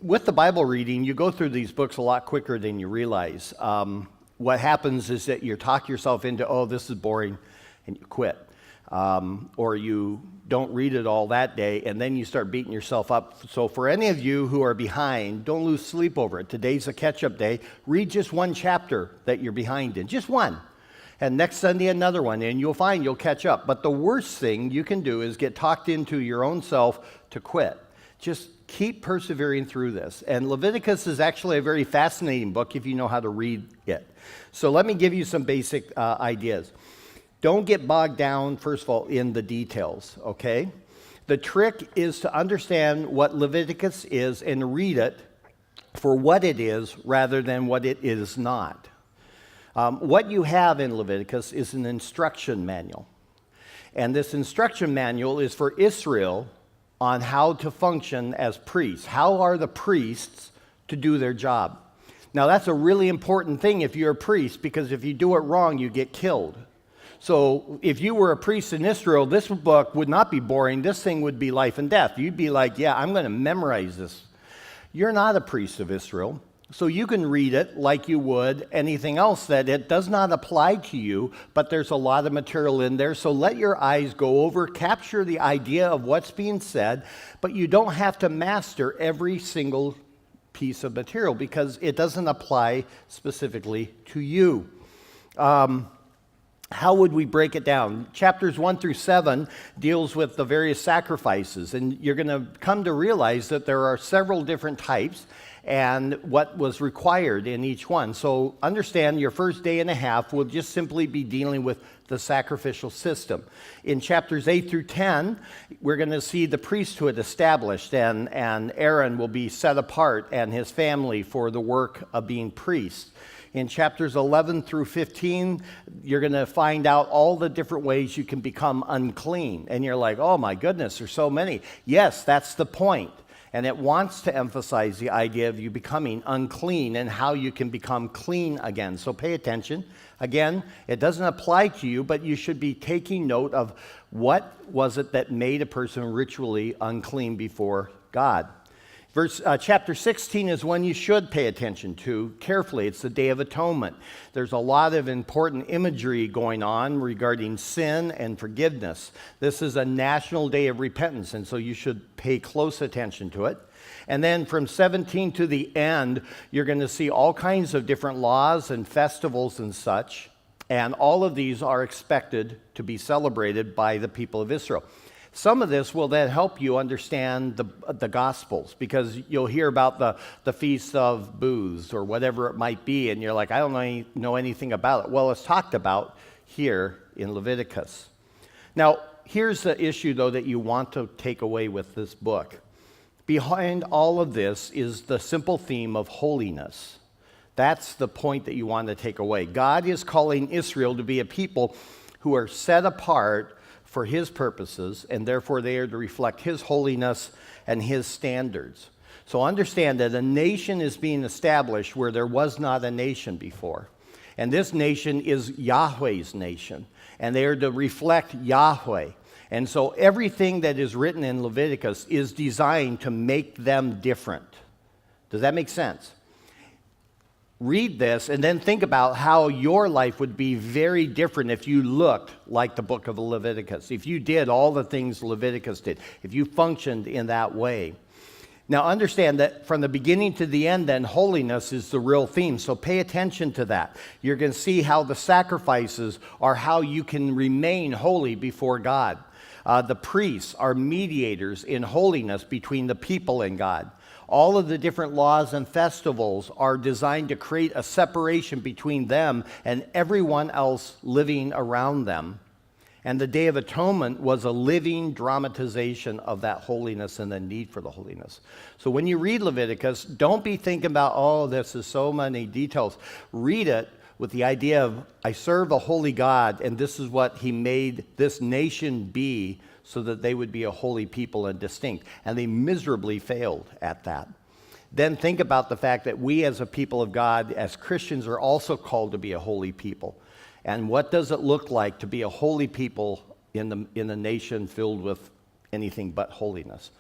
With the Bible reading, you go through these books a lot quicker than you realize. What happens is that you talk yourself into, oh, this is boring, and you quit. Or you don't read it all that day, and then you start beating yourself up. So for any of you who are behind, don't lose sleep over it. Today's a catch-up day. Read just one chapter that you're behind in, just one. And next Sunday, another one, and you'll find you'll catch up. But the worst thing you can do is get talked into your own self to quit. Just keep persevering through this. And Leviticus is actually a very fascinating book if you know how to read it. So let me give you some basic ideas. Don't get bogged down, first of all, in the details, okay? The trick is to understand what Leviticus is and read it for what it is rather than what it is not. What you have in Leviticus is an instruction manual. And this instruction manual is for Israel on how to function as priests. How are the priests to do their job? Now, that's a really important thing if you're a priest, because if you do it wrong, you get killed. So if you were a priest in Israel, this book would not be boring. This thing would be life and death. You'd be like, yeah, I'm going to memorize this. You're not a priest of Israel, so you can read it like you would anything else that it does not apply to you, but there's a lot of material in there. So let your eyes go over, capture the idea of what's being said, but you don't have to master every single piece of material because it doesn't apply specifically to you. How would we break it down? Chapters 1 through 7 deals with the various sacrifices, and you're going to come to realize that there are several different types and what was required in each one. So understand your first day and a half will just simply be dealing with the sacrificial system. In chapters 8 through 10, we're going to see the priesthood established, and Aaron will be set apart and his family for the work of being priest. In chapters 11 through 15, you're going to find out all the different ways you can become unclean. And you're like, oh my goodness, there's so many. Yes, that's the point. And it wants to emphasize the idea of you becoming unclean and how you can become clean again. So pay attention. Again, it doesn't apply to you, but you should be taking note of what was it that made a person ritually unclean before God. Chapter 16 is one you should pay attention to carefully. It's the Day of Atonement. There's a lot of important imagery going on regarding sin and forgiveness. This is a national day of repentance, and so you should pay close attention to it. And then from 17 to the end, you're going to see all kinds of different laws and festivals and such, and all of these are expected to be celebrated by the people of Israel. Some of this will then help you understand the Gospels, because you'll hear about the Feast of Booths or whatever it might be, and you're like, I don't know anything about it. Well, it's talked about here in Leviticus. Now, here's the issue, though, that you want to take away with this book. Behind all of this is the simple theme of holiness. That's the point that you want to take away. God is calling Israel to be a people who are set apart for his purposes, and therefore they are to reflect his holiness and his standards. So understand that a nation is being established where there was not a nation before. And this nation is Yahweh's nation, and they are to reflect Yahweh. And so everything that is written in Leviticus is designed to make them different. Does that make sense? Read this and then think about how your life would be very different if you looked like the book of Leviticus, if you did all the things Leviticus did, if you functioned in that way. Now understand that from the beginning to the end, then, holiness is the real theme, so pay attention to that. You're going to see how the sacrifices are how you can remain holy before God. The priests are mediators in holiness between the people and God. All of the different laws and festivals are designed to create a separation between them and everyone else living around them. And the Day of Atonement was a living dramatization of that holiness and the need for the holiness. So when you read Leviticus, don't be thinking about, oh, this is so many details. Read it with the idea of, I serve a holy God, and this is what he made this nation be, so that they would be a holy people and distinct. And they miserably failed at that. Then think about the fact that we as a people of God, as Christians, are also called to be a holy people. And what does it look like to be a holy people in the nation filled with anything but holiness?